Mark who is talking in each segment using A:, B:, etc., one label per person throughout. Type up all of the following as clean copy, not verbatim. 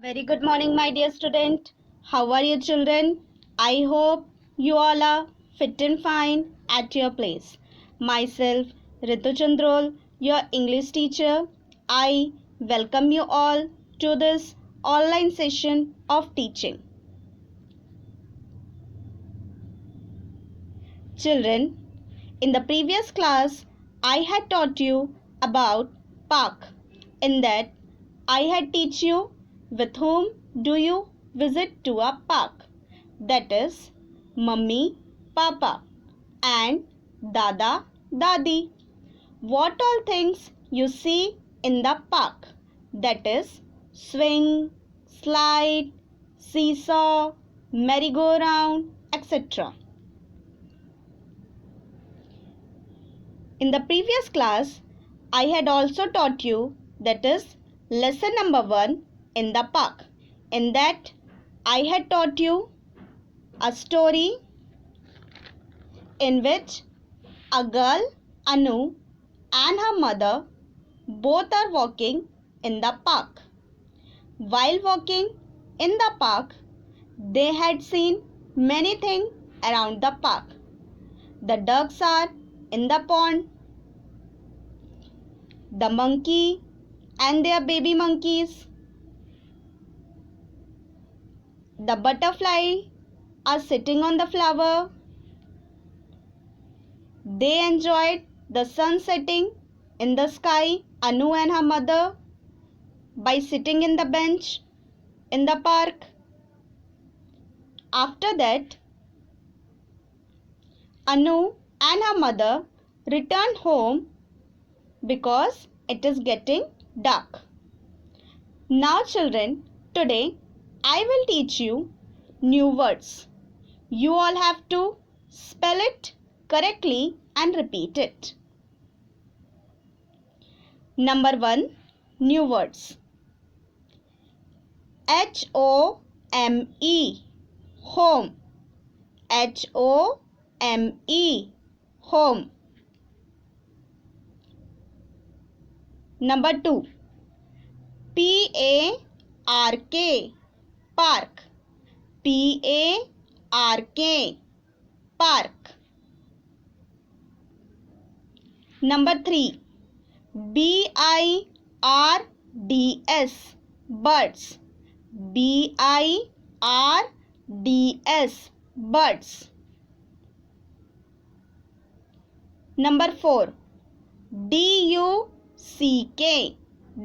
A: Very good morning, my dear student. How are you, children? I hope you all are fit and fine at your place. Myself, Ritu Chandrol, your English teacher, I welcome you all to this online session of teaching. Children, in the previous class, I had taught you about park. In that, I had teach you with whom do you visit to a park. That is, mummy, papa and dada, dadi. What all things you see in the park? That is, swing, slide, seesaw, merry-go-round, etc. In the previous class, I had also taught you that is lesson number 1 in the park. In that, I had taught you a story in which a girl, Anu, and her mother both are walking in the park. While walking in the park, they had seen many things around the park. The ducks are in the pond. The monkey and their baby monkeys. The butterfly are sitting on the flower. They enjoyed the sun setting in the sky, Anu and her mother, by sitting in the bench in the park. After that, Anu and her mother returned home because it is getting dark. Now children, today I will teach you new words. You all have to spell it correctly and repeat it. Number 1, new words. Home, home. Home, home. Number 2, Park, park. Park, park. Number 3, Birds, birds. Birds, birds. Number 4,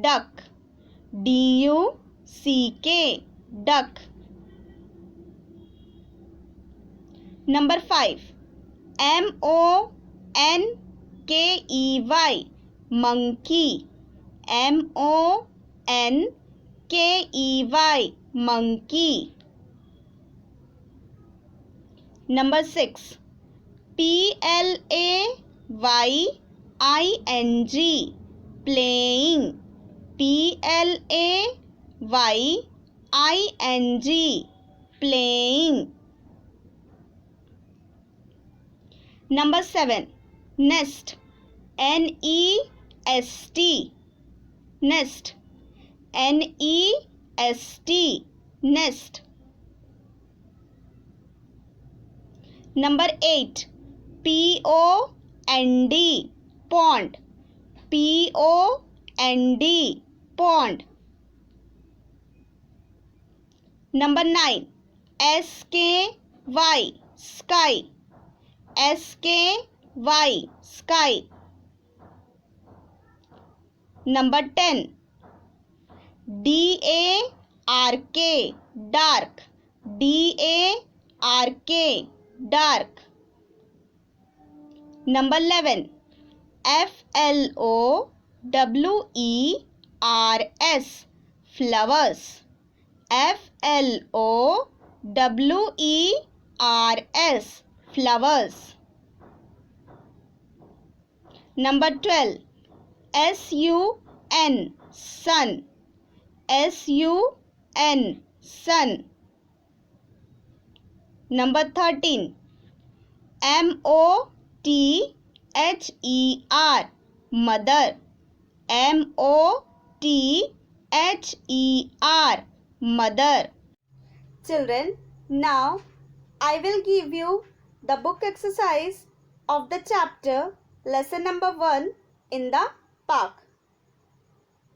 A: Duck, duck. Duck, duck. Number 5, Monkey, monkey. Monkey, monkey. Number 6, Playing, playing. Playing, playing. Number 7, nest, nest, nest. Nest, nest. Number 8, pond, pond. Pond, pond. Number 9, sky, sky. Sky, sky. Number 10, dark, dark. Dark, dark. Number 11, flowers, flowers. Flowers, flowers. Number 12, sun, sun. Sun, sun. Number 13, mother, mother. mother, mother. Children, now I will give you the book exercise of the chapter lesson number 1 in the park.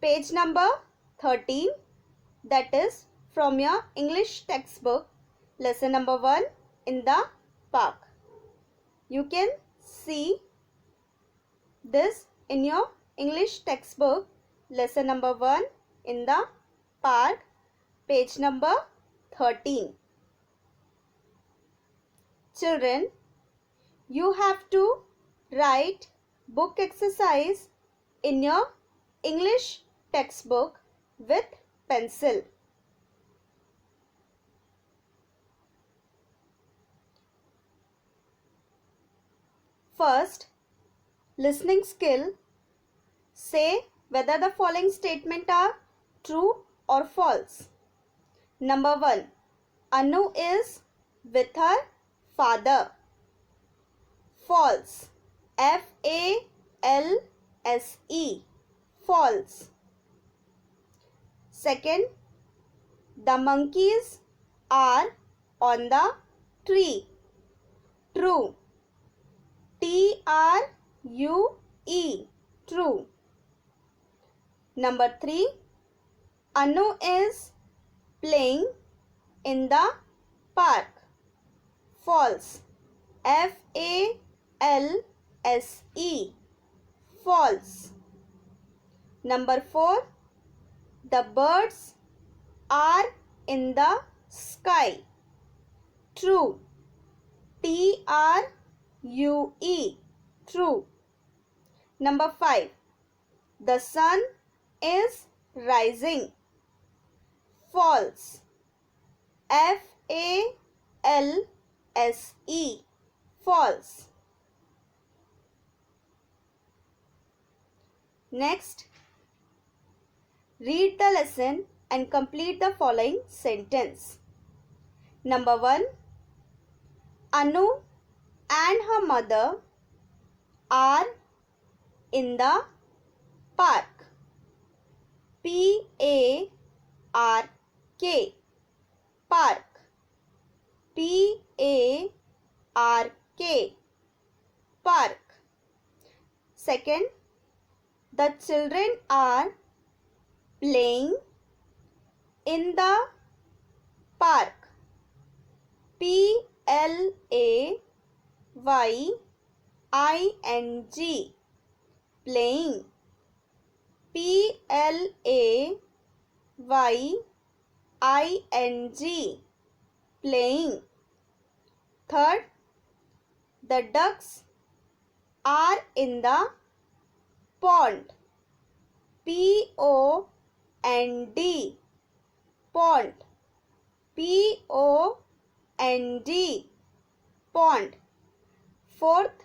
A: Page number 13, that is from your English textbook, lesson number 1 in the park. You can see this in your English textbook, lesson number 1 in the park, page number 13. Children, you have to write book exercise in your English textbook with pencil. First, listening skill. Say whether the following statements are true or false. Number 1. Anu is with her father. False. False. False. Second, the monkeys are on the tree. True. True. True. Number 3, Anu is playing in the park. False. False. False. Number 4, the birds are in the sky. True. True. True. Number 5, the sun is rising. False. False. False. Next, read the lesson and complete the following sentence. Number 1, Anu and her mother are in the park. P-A-R-K. Park. P-A-R-K. Park. Second, the children are playing in the park. P-L-A-Y-I-N-G. Playing. P-L-A-Y-I-N-G. Playing. Third, the ducks are in the pond. P-O-N-D. Pond. P-O-N-D. Pond. Fourth,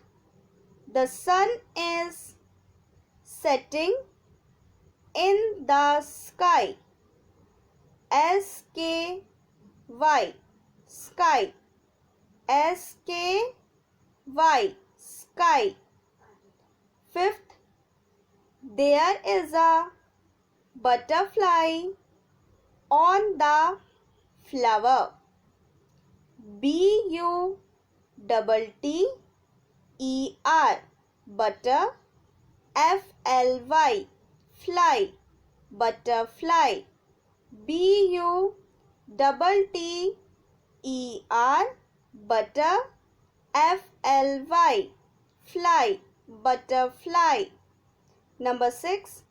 A: the sun is setting in the sky. S-K-Y. Sky. S-K-Y. Sky. Fifth, there is a butterfly on the flower. B-U-T-T-E-R. Butter. F-L-Y. Fly. Butterfly. B-U-T-T-E-R. Butter. F-L-Y. Fly. Butterfly. Number 6.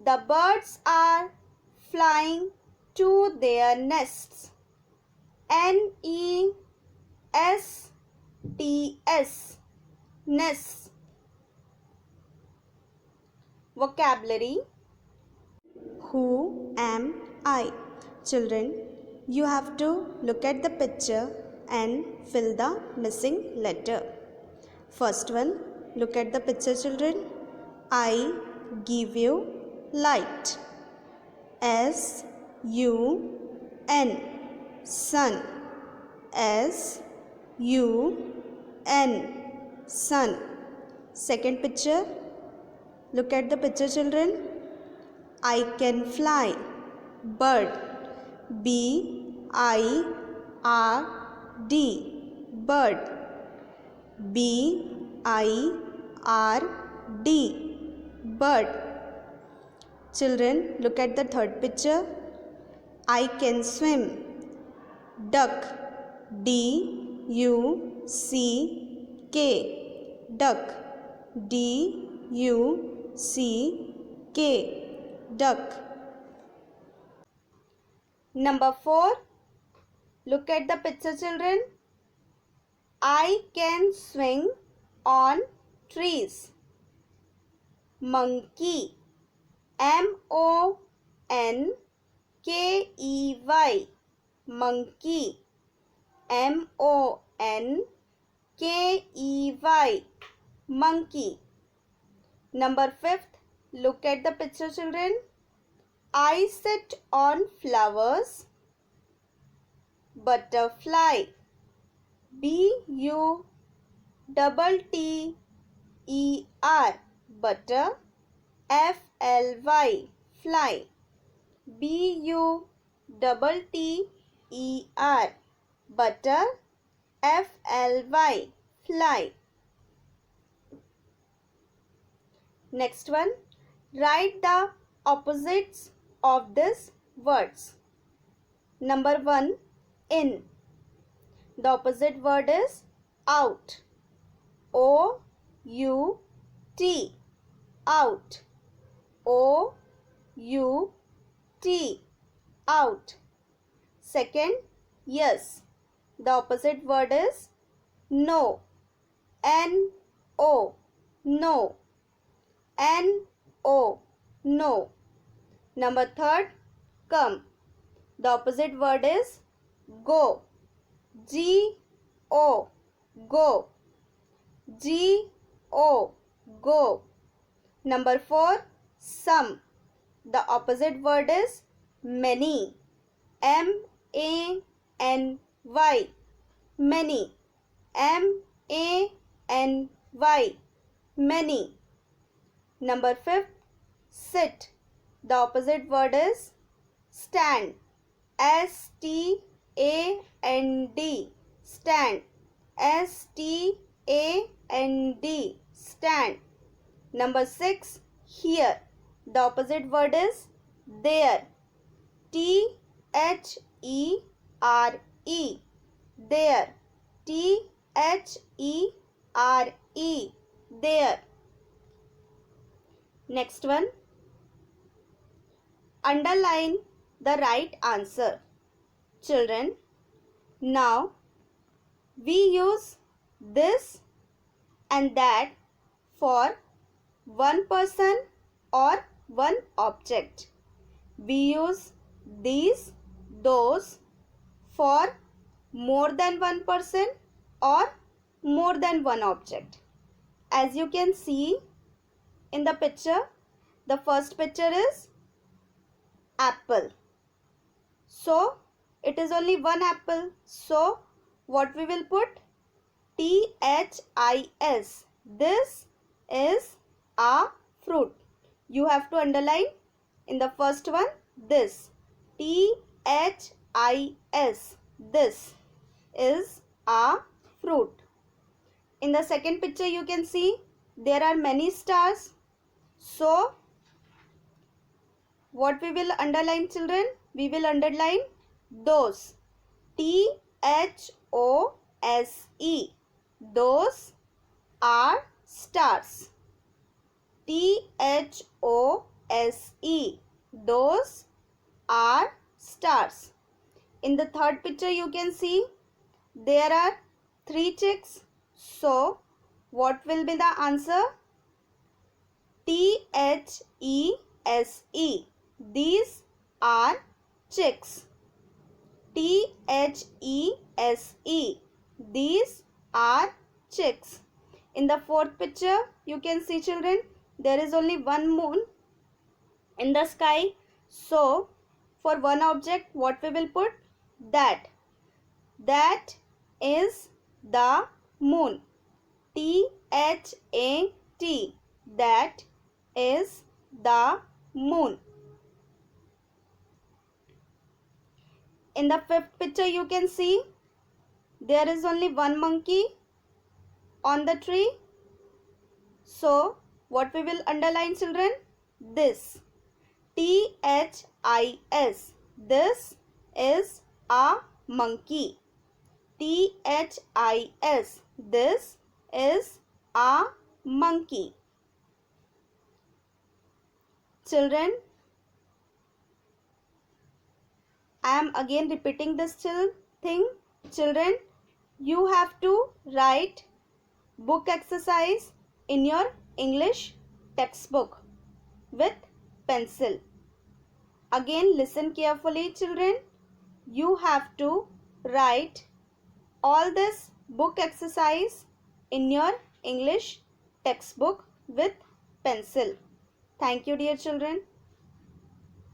A: The birds are flying to their nests. N-E-S-T-S. Nests. Vocabulary. Who am I? Children, you have to look at the picture and fill the missing letter. First one, look at the picture, children. I give you light. S-U-N. Sun. S-U-N. Sun. Second picture. Look at the picture, children. I can fly. Bird. B-I-R-D, bird. B-I-R-D, bird. Children, look at the third picture. I can swim. Duck. D-U-C-K, duck. D-U-C-K, duck. Number 4. Look at the picture, children. I can swing on trees. Monkey. M-O-N-K-E-Y, monkey. M-O-N-K-E-Y, monkey. Number 5. Look at the picture, children. I sit on flowers. Butterfly. B-U-T-T-E-R, butter. F-L-Y, fly. B-U-T-T-E-R, butter. F-L-Y, fly. Next one. Write the opposites of these words. Number 1. In. The opposite word is out. O-U-T, out. O-U-T, out. Second, yes. The opposite word is no. N-O, no. N-O, no. Number 3, come. The opposite word is go. G-O, go. G-O, go. Number 4, some. The opposite word is many. M-A-N-Y, many. M-A-N-Y, many. Number 5, sit. The opposite word is stand. S-T-A-N-D, stand. S-T-A-N-D, stand. Number 6, here. The opposite word is there. T-H-E-R-E, there. T-H-E-R-E, there. Next one. Underline the right answer. Children, now we use this and that for one person or one object. We use these, those for more than one person or more than one object. As you can see in the picture, the first picture is apple. So it is only one apple. So what we will put? T-H-I-S. This is a fruit. You have to underline in the first one this. T-H-I-S. This is a fruit. In the second picture you can see there are many stars. So what we will underline, children? We will underline those. T-H-O-S-E. Those are stars. T-H-O-S-E. Those are stars. In the third picture you can see there are 3 chicks. So what will be the answer? T-H-E-S-E. These are chicks. T-H-E-S-E. These are chicks. In the fourth picture you can see, children, there is only one moon in the sky. So for one object what we will put? That. That is the moon. T-H-A-T. That is the moon. In the fifth picture you can see there is only one monkey on the tree. So what we will underline, children? This. THIS. This is a monkey. THIS. This is a monkey. Children, I am again repeating this thing. Children, you have to write book exercise in your English textbook with pencil. Again, listen carefully, children. You have to write all this book exercise in your English textbook with pencil. Thank you, dear children.